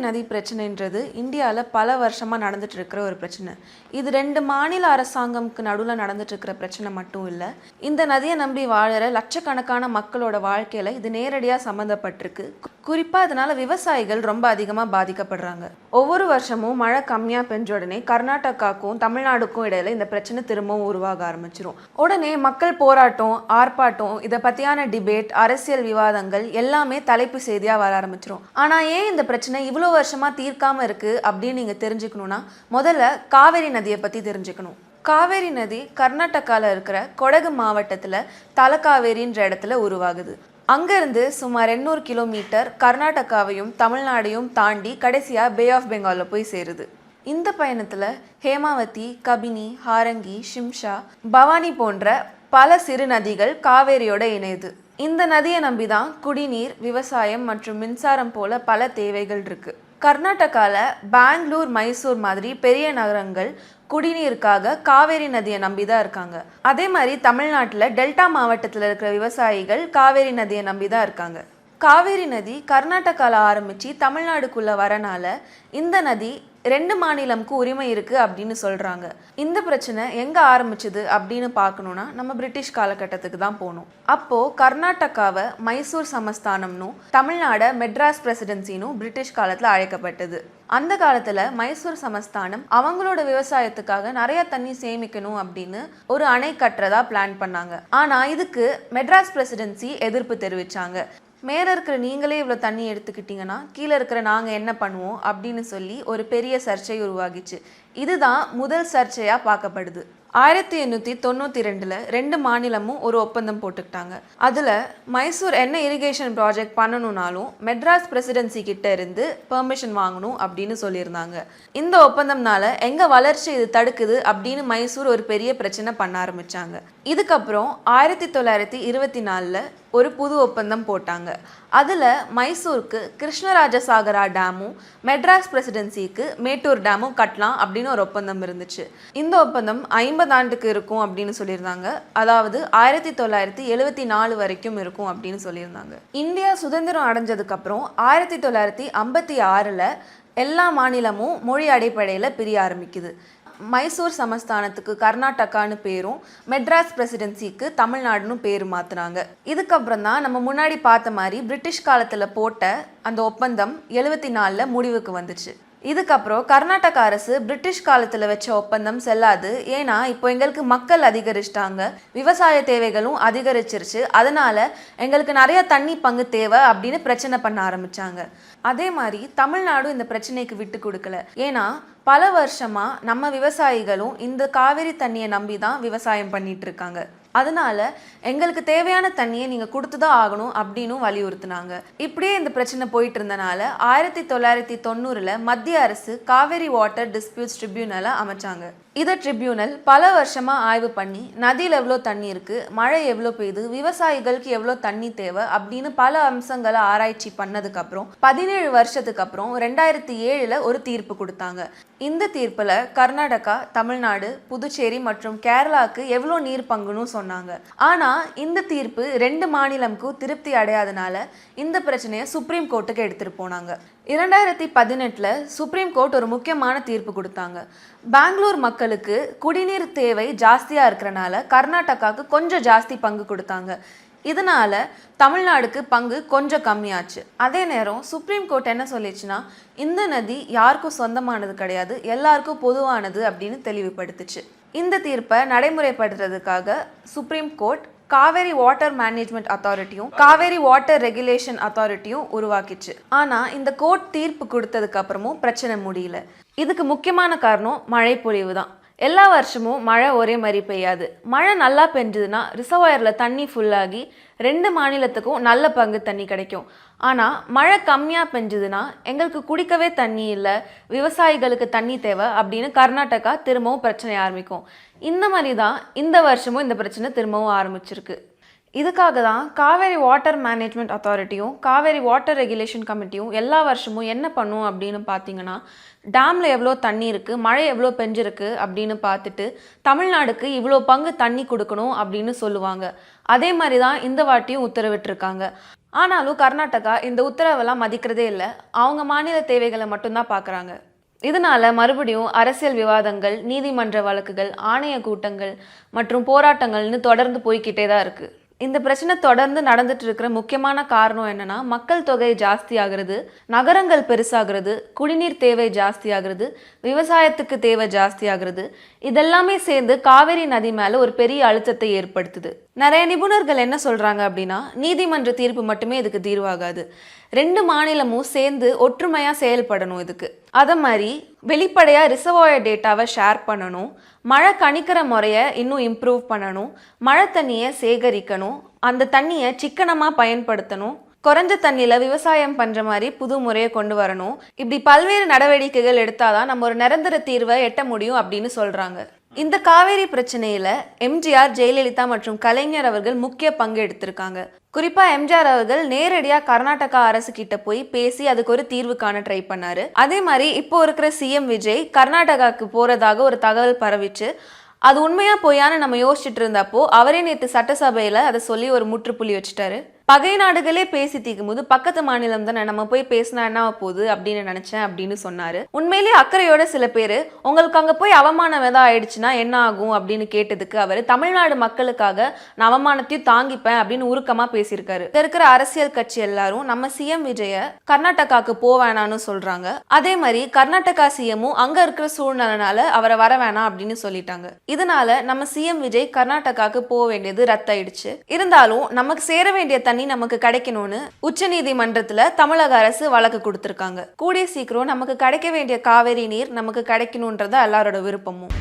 நதி பிரச்சனைன்றது இந்தியாவில் பல வருஷமாக நடந்துட்டு இருக்கிற ஒரு பிரச்சனை. இது 2 மாநில அரசாங்கம்க்கு நடுவில் நடந்துட்டு இருக்கிற பிரச்சனை மட்டும் இல்லை. இந்த நதியை நம்பி வாழற லட்சக்கணக்கான மக்களோட வாழ்க்கையில் இது நேரடியாக சம்மந்தப்பட்டிருக்கு. குறிப்பாக இதனால விவசாயிகள் ரொம்ப அதிகமாக பாதிக்கப்படுறாங்க. ஒவ்வொரு வருஷமும் மழை கம்மியாக பெஞ்ச உடனே கர்நாடகாவுக்கும் தமிழ்நாடுக்கும் இடையில இந்த பிரச்சனை திரும்பவும் உருவாக ஆரம்பிச்சிடும். உடனே மக்கள் போராட்டம், ஆர்ப்பாட்டம், இதை பற்றியான டிபேட், அரசியல் விவாதங்கள் எல்லாமே தலைப்பு செய்தியாக வர ஆரம்பிச்சிடும். ஆனால் ஏன் இந்த பிரச்சனை இவ்வளோ வருஷமா தீர்க்காம இருக்கு அப்படின்னு நீங்க தெரிஞ்சுக்கணும்னா முதல்ல காவேரி நதியை பத்தி தெரிஞ்சுக்கணும். காவேரி நதி கர்நாடகாவில் இருக்கிற கொடகு மாவட்டத்தில் தலக்காவேரின்ற இடத்துல உருவாகுது. அங்கிருந்து சுமார் 800 கிலோமீட்டர் கர்நாடகாவையும் தமிழ்நாடையும் தாண்டி கடைசியா பே ஆஃப் பெங்காலில் போய் சேருது. இந்த பயணத்தில் ஹேமாவதி, கபினி, ஹாரங்கி, ஷிம்ஷா, பவானி போன்ற பல சிறு நதிகள் காவேரியோட இணையுது. இந்த நதியை நம்பி தான் குடிநீர், விவசாயம் மற்றும் மின்சாரம் போல பல தேவைகள் இருக்கு. கர்நாடகாவில் பெங்களூர், மைசூர் மாதிரி பெரிய நகரங்கள் குடிநீருக்காக காவேரி நதியை நம்பி தான் இருக்காங்க. அதே மாதிரி தமிழ்நாட்டில் டெல்டா மாவட்டத்தில் இருக்கிற விவசாயிகள் காவேரி நதியை நம்பி தான் இருக்காங்க. காவேரி நதி கர்நாடகாவில் ஆரம்பித்து தமிழ்நாடுக்குள்ளே வரனால இந்த நதி 2 மாநிலம்க்கு உரிமை இருக்குது அப்படின்னு சொல்கிறாங்க. இந்த பிரச்சனை எங்கே ஆரம்பிச்சுது அப்படின்னு பார்க்கணுன்னா நம்ம பிரிட்டிஷ் காலகட்டத்துக்கு தான் போகணும். அப்போது கர்நாடகாவை மைசூர் சமஸ்தானம்னும் தமிழ்நாடை மெட்ராஸ் பிரசிடென்சினும் பிரிட்டிஷ் காலத்தில் அழைக்கப்பட்டது. அந்த காலத்தில் மைசூர் சமஸ்தானம் அவங்களோட விவசாயத்துக்காக நிறைய தண்ணி சேமிக்கணும் அப்படின்னு ஒரு அணை கட்டுறதா பிளான் பண்ணாங்க. ஆனால் இதுக்கு மெட்ராஸ் பிரசிடென்சி எதிர்ப்பு தெரிவித்தாங்க. மேலே இருக்கிற நீங்களே இவ்வளோ தண்ணி எடுத்துக்கிட்டிங்கன்னா கீழே இருக்கிற நாங்கள் என்ன பண்ணுவோம் அப்படின்னு சொல்லி ஒரு பெரிய சர்ச்சை உருவாகிச்சு. இதுதான் முதல் சர்ச்சையாக பார்க்கப்படுது. 1892 2 மாநிலமும் ஒரு ஒப்பந்தம் போட்டுக்கிட்டாங்க. அதில் மைசூர் என்ன இரிகேஷன் ப்ராஜெக்ட் பண்ணணும்னாலும் மெட்ராஸ் பிரசிடென்சி கிட்ட இருந்து பெர்மிஷன் வாங்கணும் அப்படின்னு சொல்லியிருந்தாங்க. இந்த ஒப்பந்தம்னால எங்கள் வளர்ச்சி இது தடுக்குது அப்படின்னு மைசூர் ஒரு பெரிய பிரச்சனை பண்ண ஆரம்பித்தாங்க. இதுக்கப்புறம் 1924 ஒரு புது ஒப்பந்தம் போட்டாங்க. அதில் மைசூருக்கு கிருஷ்ணராஜசாகரா டேமும் மெட்ராஸ் பிரசிடென்சிக்கு மேட்டூர் டேமும் கட்டலாம் அப்படின்னு ஒரு ஒப்பந்தம் இருந்துச்சு. இந்த ஒப்பந்தம் 50 ஆண்டுக்கு இருக்கும் அப்படின்னு சொல்லியிருந்தாங்க. அதாவது 1974 வரைக்கும் இருக்கும் அப்படின்னு சொல்லியிருந்தாங்க. இந்தியா சுதந்திரம் அடைஞ்சதுக்கப்புறம் 1956 எல்லா மாநிலமும் மொழி அடிப்படையில் பிரிய ஆரம்பிக்குது. மைசூர் சமஸ்தானத்துக்கு கர்நாடகான்னு பேரும் மெட்ராஸ் பிரசிடென்சிக்கு தமிழ்நாடுன்னு பேர் மாற்றினாங்க. இதுக்கப்புறம் தான் நம்ம முன்னாடி பார்த்த மாதிரி பிரிட்டிஷ் காலத்தில் போட்ட அந்த ஒப்பந்தம் 74 முடிவுக்கு வந்துச்சு. இதுக்கப்புறம் கர்நாடக அரசு பிரிட்டிஷ் காலத்தில் வச்ச ஒப்பந்தம் செல்லாது. ஏன்னா இப்போ எங்களுக்கு மக்கள் அதிகரிச்சிட்டாங்க, விவசாய தேவைகளும் அதிகரிச்சிருச்சு, அதனால எங்களுக்கு நிறைய தண்ணி பங்கு தேவை அப்படின்னு பிரச்சனை பண்ண ஆரம்பிச்சாங்க. அதே மாதிரி தமிழ்நாடும் இந்த பிரச்சனைக்கு விட்டு கொடுக்கல. ஏன்னா பல வருஷமா நம்ம விவசாயிகளும் இந்த காவிரி தண்ணியை நம்பி தான் விவசாயம் பண்ணிட்டு இருக்காங்க. அதனால எங்களுக்கு தேவையான தண்ணியை நீங்கள் கொடுத்து தான் ஆகணும் அப்படின்னு வலியுறுத்தினாங்க. இப்படியே இந்த பிரச்சனை போயிட்டு இருந்தனால 1990 மத்திய அரசு காவேரி வாட்டர் டிஸ்பியூட்ஸ் ட்ரிபியூனலை அமைச்சாங்க. இதை ட்ரிபியூனல் பல வருஷமாக ஆய்வு பண்ணி நதியில் எவ்வளோ தண்ணி இருக்குது, மழை எவ்வளோ பெய்யுது, விவசாயிகளுக்கு எவ்வளோ தண்ணி தேவை அப்படின்னு பல அம்சங்களை ஆராய்ச்சி பண்ணதுக்கப்புறம் 17 வருஷத்துக்கு அப்புறம் 2007 ஒரு தீர்ப்பு கொடுத்தாங்க. இந்த தீர்ப்பில் கர்நாடகா, தமிழ்நாடு, புதுச்சேரி மற்றும் கேரளாவுக்கு எவ்வளோ நீர் பங்குன்னு சொன்னாங்க. ஆனால் இந்த தீர்ப்பு 2 மாநிலம்க்கும் திருப்தி அடையாதனால இந்த பிரச்சனையை சுப்ரீம் கோர்ட்டுக்கு எடுத்துகிட்டு போனாங்க. 2018 சுப்ரீம் கோர்ட் ஒரு முக்கியமான தீர்ப்பு கொடுத்தாங்க. பெங்களூர் மக்களுக்கு குடிநீர் தேவை ஜாஸ்தியாக இருக்கிறனால கர்நாடகாவுக்கு கொஞ்சம் ஜாஸ்தி பங்கு கொடுத்தாங்க. இதனால தமிழ்நாடுக்கு பங்கு கொஞ்சம் கம்மியாச்சு. அதே நேரம் சுப்ரீம் கோர்ட் என்ன சொல்லிச்சுன்னா இந்த நதி யாருக்கும் சொந்தமானது கிடையாது, எல்லாருக்கும் பொதுவானது அப்படின்னு தெளிவுபடுத்துச்சு. இந்த தீர்ப்பை நடைமுறைப்படுத்துறதுக்காக Supreme Court Kaveri Water Management அத்தாரிட்டியும் காவேரி வாட்டர் ரெகுலேஷன் அத்தாரிட்டியும் உருவாக்கிச்சு. ஆனால் இந்த கோர்ட் தீர்ப்பு கொடுத்ததுக்கு அப்புறமும் பிரச்சனை முடியல. இதுக்கு முக்கியமான காரணம் மழை பொழிவு தான். எல்லா வருஷமும் மழை ஒரே மாதிரி பெய்யாது. மழை நல்லா பெஞ்சதுன்னா ரிசர்வாயரில் தண்ணி ஃபுல்லாகி 2 மாநிலத்துக்கும் நல்ல பங்கு தண்ணி கிடைக்கும். ஆனால் மழை கம்மியாக பெஞ்சதுன்னா எங்களுக்கு குடிக்கவே தண்ணி இல்லை, விவசாயிகளுக்கு தண்ணி தேவை அப்படின்னு கர்நாடகா திரும்பவும் பிரச்சனை ஆரம்பிக்கும். இந்த மாதிரி தான் இந்த வருஷமும் இந்த பிரச்சனை திரும்பவும் ஆரம்பிச்சிருக்கு. இதுக்காக தான் காவேரி வாட்டர் மேனேஜ்மெண்ட் அத்தாரிட்டியும் காவேரி வாட்டர் ரெகுலேஷன் கமிட்டியும் எல்லா வருஷமும் என்ன பண்ணும் அப்படின்னு பார்த்தீங்கன்னா டேமில் எவ்வளோ தண்ணி இருக்குது, மழை எவ்வளோ பெஞ்சிருக்கு அப்படின்னு பார்த்துட்டு தமிழ்நாடுக்கு இவ்வளோ பங்கு தண்ணி கொடுக்கணும் அப்படின்னு சொல்லுவாங்க. அதே மாதிரி தான் இந்த வாட்டியும் உத்தரவிட்டிருக்காங்க. ஆனாலும் கர்நாடகா இந்த உத்தரவெல்லாம் மதிக்கிறதே இல்லை. அவங்க மாநில தேவைகளை மட்டும்தான் பார்க்குறாங்க. இதனால மறுபடியும் அரசியல் விவாதங்கள், நீதிமன்ற வழக்குகள், ஆணைய கூட்டங்கள் மற்றும் போராட்டங்கள்னு தொடர்ந்து போய்கிட்டே தான் இருக்கு. இந்த பிரச்சனை தொடர்ந்து நடந்துட்டு இருக்கிற முக்கியமான காரணம் என்னன்னா, மக்கள் தொகை ஜாஸ்தி ஆகுறது, நகரங்கள் பெருசாகிறது, குடிநீர் தேவை ஜாஸ்தி ஆகுறது, விவசாயத்துக்கு தேவை ஜாஸ்தி ஆகுறது, இதெல்லாமே சேர்ந்து காவேரி நதி மேல ஒரு பெரிய அழுத்தத்தை ஏற்படுத்துது. நிறைய நிபுணர்கள் என்ன சொல்றாங்க அப்படின்னா, நீதிமன்ற தீர்ப்பு மட்டுமே இதுக்கு தீர்வாகாது. 2 மாநிலமும் சேர்ந்து ஒற்றுமையா செயல்படணும் இதுக்கு. அதை மாதிரி வெளிப்படையா ரிசர்வாயர் டேட்டாவை ஷேர் பண்ணணும், மழை கணிக்கிற முறையை இன்னும் இம்ப்ரூவ் பண்ணணும், மழை தண்ணியை சேகரிக்கணும், அந்த தண்ணியை சிக்கனமாக பயன்படுத்தணும், குறைஞ்ச தண்ணியில் விவசாயம் பண்ணுற மாதிரி புது முறையை கொண்டு வரணும். இப்படி பல்வேறு நடவடிக்கைகள் எடுத்தாதான் நம்ம ஒரு நிரந்தர தீர்வை எட்ட முடியும் அப்படின்னு சொல்கிறாங்க. இந்த காவேரி பிரச்சனையில எம்ஜிஆர், ஜெயலலிதா மற்றும் கலைஞர் அவர்கள் முக்கிய பங்கு எடுத்திருக்காங்க. குறிப்பா எம்ஜிஆர் அவர்கள் நேரடியா கர்நாடகா அரசு கிட்ட போய் பேசி அதுக்கு ஒரு தீர்வு காண ட்ரை பண்ணாரு. அதே மாதிரி இப்போ இருக்கிற சிஎம் விஜய் கர்நாடகாவுக்கு போறதாக ஒரு தகவல் பரவிச்சு. அது உண்மையா பொய்யான்னு நம்ம யோசிச்சுட்டு இருந்தப்போ அவரே நேற்று சட்டசபையில அதை சொல்லி ஒரு முற்றுப்புள்ளி வச்சுட்டாரு. பகை நாடுகளே பேசி தீக்கும் போது பக்கத்து மாநிலம் தானே, நம்ம போய் பேசினா என்ன போகுது அப்படின்னு நினைச்சேன் அப்படின்னு சொன்னாரு. உண்மையிலேயே அக்கறையோட சில பேர் உங்களுக்கு அங்க போய் அவமானம் ஏதாவது ஆயிடுச்சுன்னா என்ன ஆகும் அப்படின்னு கேட்டதுக்கு அவர் தமிழ்நாடு மக்களுக்காக நான் அவமானத்தையும் தாங்கிப்பேன் அப்படின்னு உருக்கமா பேசியிருக்காரு. இருக்கிற அரசியல் கட்சி எல்லாரும் நம்ம சிஎம் விஜய கர்நாடகாவுக்கு போவேணான்னு சொல்றாங்க. அதே மாதிரி கர்நாடகா சிஎம்மும் அங்க இருக்கிற சூழ்நிலைனால அவரை வர வேணாம் அப்படின்னு சொல்லிட்டாங்க. இதனால நம்ம சிஎம் விஜய் கர்நாடகாவுக்கு போக வேண்டியது ரத்தாயிடுச்சு. இருந்தாலும் நமக்கு சேர வேண்டிய தண்ணி நமக்கு கிடைக்கணும்னு உச்ச நீதிமன்றத்துல தமிழக அரசு வழக்கு கொடுத்திருக்காங்க. கூடிய சீக்கிரம் நமக்கு கிடைக்க வேண்டிய காவேரி நீர் நமக்கு கிடைக்கணும்ன்றத எல்லாரோட விருப்பமும்.